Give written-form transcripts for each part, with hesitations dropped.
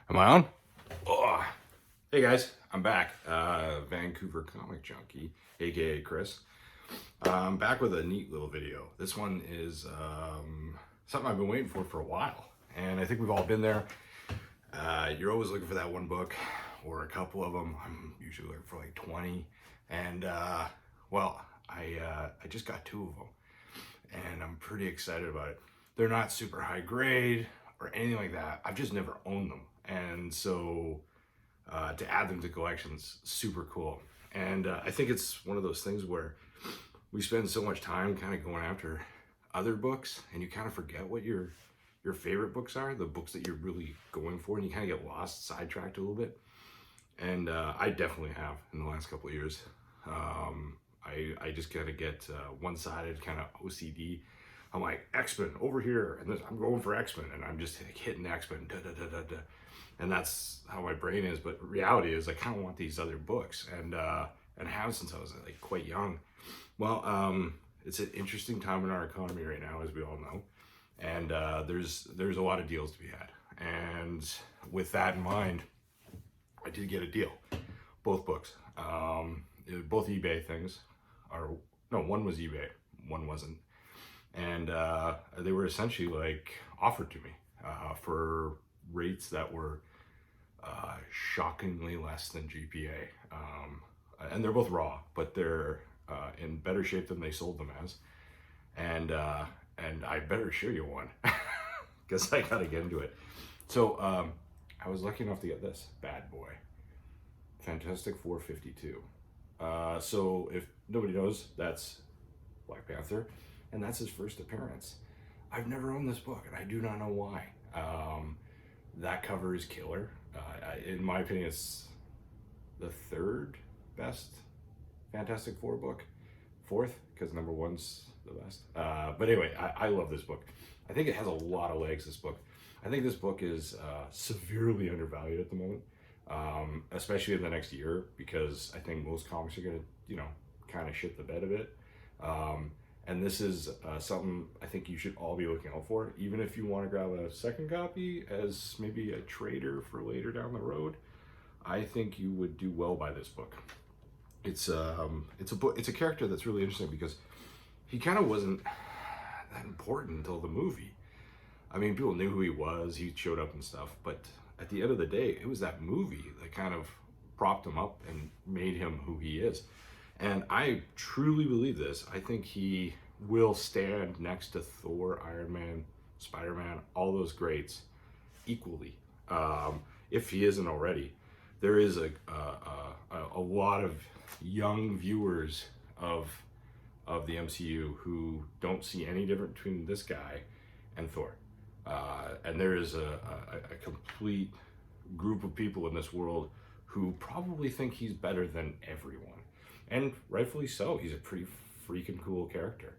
Am I on? Oh. Hey guys, I'm back. Vancouver comic junkie, aka Chris. I'm back with a neat little video. This one is something I've been waiting for a while, and I think we've all been there. You're always looking for that one book or a couple of them. I'm usually looking for like 20, and I just got two of them, and I'm pretty excited about it. They're not super high grade or anything like that. I've just never owned them, and so to add them to collections, super cool. And I think it's one of those things where we spend so much time kind of going after other books, and you kind of forget what your favorite books are, the books that you're really going for, and you kind of get lost, sidetracked a little bit. And I definitely have in the last couple of years. I just kind of get one-sided kind of OCD. I'm like, X-Men over here, and I'm going for X-Men, and I'm just like, hitting X-Men, da da da da da. And that's how my brain is. But reality is, I kind of want these other books, and have since I was like quite young. Well, it's an interesting time in our economy right now, as we all know, and there's a lot of deals to be had. And with that in mind, I did get a deal, both books, both eBay things. Or no, one was eBay, one wasn't, and they were essentially like offered to me for rates that were shockingly less than GPA. And they're both raw, but they're in better shape than they sold them as. And I better show you one because I gotta get into it. So I was lucky enough to get this bad boy, Fantastic 452. So if nobody knows, that's Black Panther, and that's his first appearance. I've never owned this book, and I do not know why. That cover is killer. In my opinion, it's the third best Fantastic Four book. Fourth, because number one's the best. But anyway, I love this book. I think it has a lot of legs, this book. I think this book is severely undervalued at the moment, especially in the next year, because I think most comics are going to, kind of shit the bed a bit. And this is something I think you should all be looking out for, even if you want to grab a second copy as maybe a trader for later down the road. I think you would do well by this book. It's a book. It's a character that's really interesting because he kind of wasn't that important until the movie. I mean, people knew who he was. He showed up and stuff, but at the end of the day, it was that movie that kind of propped him up and made him who he is. And I truly believe this. I think he will stand next to Thor, Iron Man, Spider-Man, all those greats equally. If he isn't already, there is a lot of young viewers of the MCU who don't see any difference between this guy and Thor. And there is a complete group of people in this world who probably think he's better than everyone. And rightfully so. He's a pretty freaking cool character.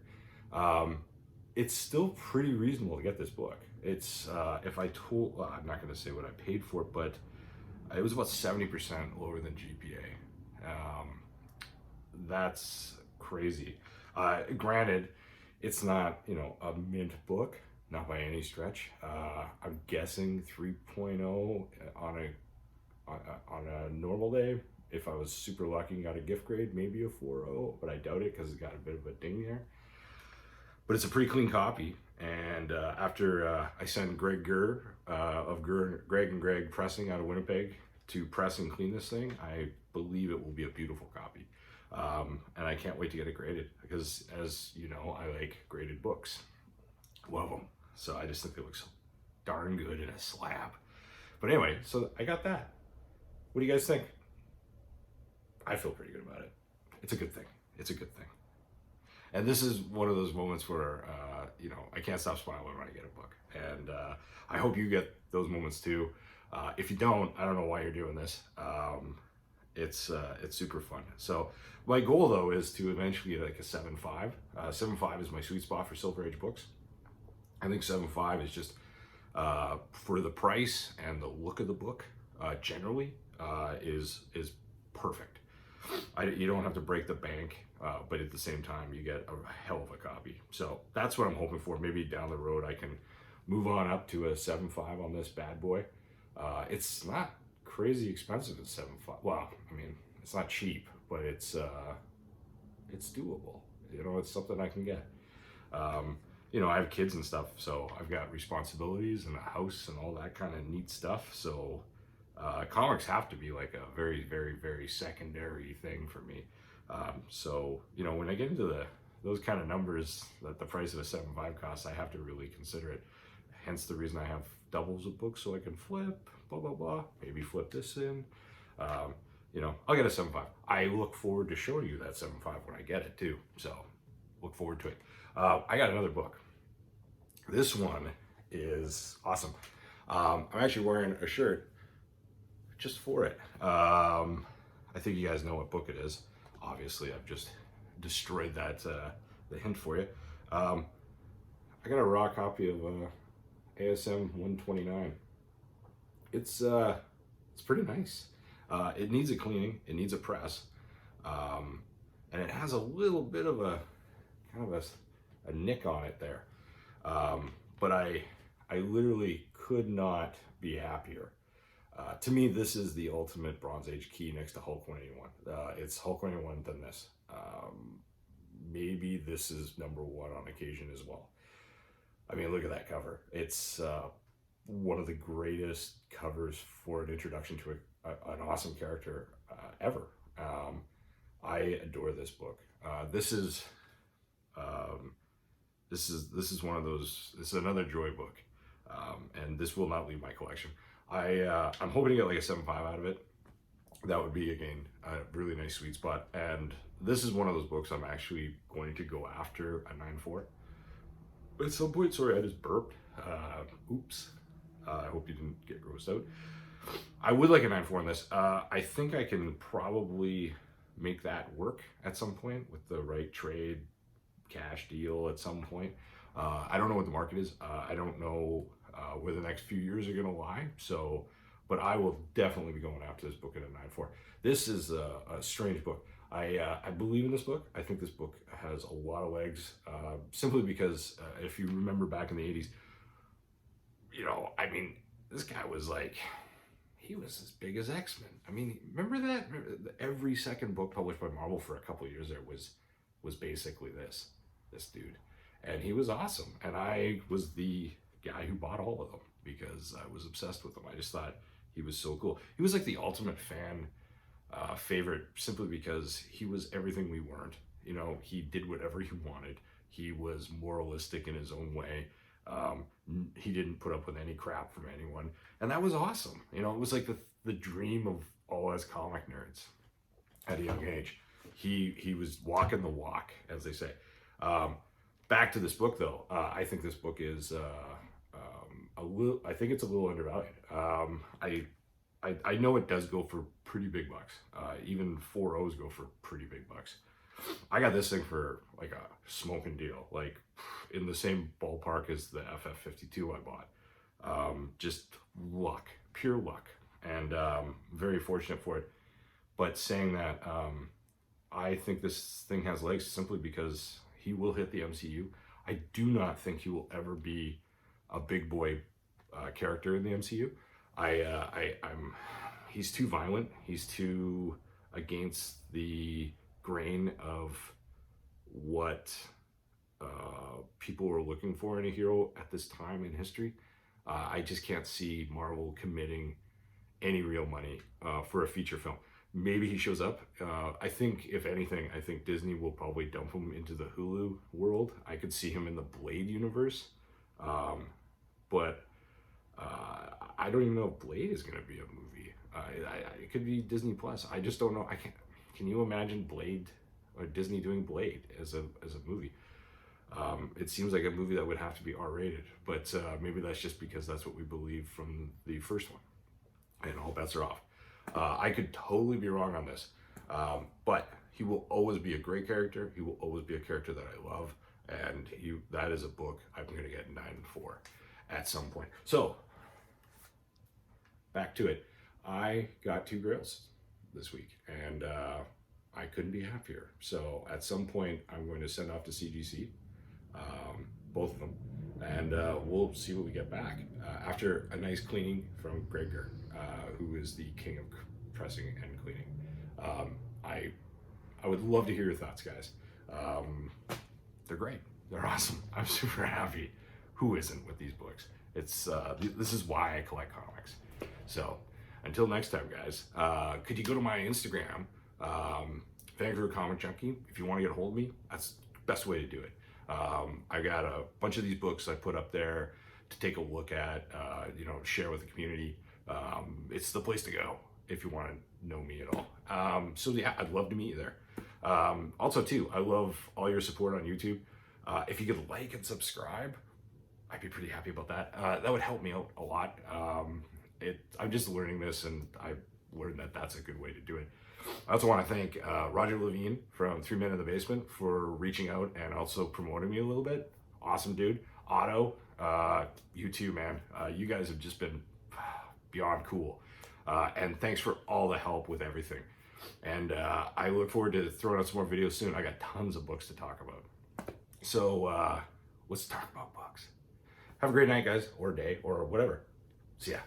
It's still pretty reasonable to get this book. It's, if I told, well, I'm not going to say what I paid for it, but it was about 70% lower than GPA. That's crazy. Granted, it's not, a mint book, not by any stretch. I'm guessing 3.0 on a normal day. If I was super lucky and got a gift grade, maybe a 4.0, but I doubt it because it's got a bit of a ding there. But it's a pretty clean copy. And after I sent Greg Gurr of Greg and Greg Pressing out of Winnipeg to press and clean this thing, I believe it will be a beautiful copy. And I can't wait to get it graded because, as you know, I like graded books. Love them. So I just think it looks darn good in a slab. But anyway, so I got that. What do you guys think? I feel pretty good about it. It's a good thing. It's a good thing. And this is one of those moments where, I can't stop smiling when I get a book. And I hope you get those moments too. If you don't, I don't know why you're doing this. It's super fun. So my goal though is to eventually get like a 7.5. 7.5 is my sweet spot for Silver Age books. I think 7.5 is just for the price and the look of the book generally is perfect. You don't have to break the bank, but at the same time, you get a hell of a copy. So that's what I'm hoping for. Maybe down the road, I can move on up to a 7.5 on this bad boy. It's not crazy expensive at 7.5. Well, I mean, it's not cheap, but it's doable. You know, it's something I can get. You know, I have kids and stuff, so I've got responsibilities and a house and all that kind of neat stuff. So comics have to be like a very, very, very secondary thing for me. So, you know, when I get into those kind of numbers that the price of a 7.5 costs, I have to really consider it. Hence the reason I have doubles of books so I can flip, blah, blah, blah. Maybe flip this in. You know, I'll get a 7.5. I look forward to showing you that 7.5 when I get it too. So look forward to it. I got another book. This one is awesome. I'm actually wearing a shirt just for it. I think you guys know what book it is. Obviously, I've just destroyed that the hint for you. I got a raw copy of ASM 129. It's pretty nice. It needs a cleaning. It needs a press, and it has a little bit of a kind of a nick on it there. But I literally could not be happier. To me, this is the ultimate Bronze Age key next to Hulk 181. It's Hulk 181 than this. Maybe this is number one on occasion as well. I mean, look at that cover. It's one of the greatest covers for an introduction to an awesome character ever. I adore this book. This is one of those. This is another Joy book, and this will not leave my collection. I'm hoping to get like a 7.5 out of it. That would be, again, a really nice sweet spot. And this is one of those books I'm actually going to go after a 9.4 at some point. Sorry, I just burped. Oops. I hope you didn't get grossed out. I would like a 9.4 in this. I think I can probably make that work at some point with the right trade cash deal at some point. I don't know what the market is. I don't know where the next few years are going to lie. So, but I will definitely be going after this book at a 9.4. This is a strange book. I believe in this book. I think this book has a lot of legs, simply because if you remember back in the 80s, you know, I mean, this guy was like, he was as big as X-Men. I mean, remember that? Every second book published by Marvel for a couple of years there was basically this dude. And he was awesome. And I was the guy who bought all of them because I was obsessed with him. I just thought he was so cool. He was like the ultimate fan favorite simply because he was everything we weren't. You know, he did whatever he wanted. He was moralistic in his own way. He didn't put up with any crap from anyone. And that was awesome. You know, it was like the dream of all us comic nerds at a young age. He was walking the walk, as they say. Back to this book, though. I think this book is I think it's a little undervalued. I know it does go for pretty big bucks. Even 4.0s go for pretty big bucks. I got this thing for like a smoking deal, like in the same ballpark as the FF52 I bought. Just luck, pure luck, and very fortunate for it. But saying that, I think this thing has legs simply because he will hit the MCU. I do not think he will ever be a big boy character in the MCU. He's too violent. He's too against the grain of what people were looking for in a hero at this time in history. I just can't see Marvel committing any real money for a feature film. Maybe he shows up. I think, if anything, I think Disney will probably dump him into the Hulu world. I could see him in the Blade universe. But I don't even know if Blade is going to be a movie. It could be Disney Plus. I just don't know. Can you imagine Blade or Disney doing Blade as a movie? It seems like a movie that would have to be R-rated, but maybe that's just because that's what we believe from the first one, and all bets are off. I could totally be wrong on this, but he will always be a great character. He will always be a character that I love, and that is a book I'm going to get 9.4 at some point. So, back to it. I got 2 Grails this week, and I couldn't be happier. So, at some point, I'm going to send off to CGC, both of them, and we'll see what we get back after a nice cleaning from Gregor, who is the king of pressing and cleaning. I would love to hear your thoughts, guys. They're great. They're awesome. I'm super happy. Who isn't with these books? It's this is why I collect comics. So until next time, guys, could you go to my Instagram, Vancouver Comic Junkie, if you want to get a hold of me? That's the best way to do it. I got a bunch of these books I put up there to take a look at, share with the community. It's the place to go if you want to know me at all. So yeah, I'd love to meet you there. Also too, I love all your support on YouTube. If you could like and subscribe, I'd be pretty happy about that. That would help me out a lot. I'm just learning this, and I learned that that's a good way to do it. I also want to thank Roger Levine from 3 Men in the Basement for reaching out and also promoting me a little bit. Awesome dude. Otto, you too, man. You guys have just been beyond cool. And thanks for all the help with everything. And I look forward to throwing out some more videos soon. I got tons of books to talk about. So let's talk about books. Have a great night, guys, or day, or whatever. See ya.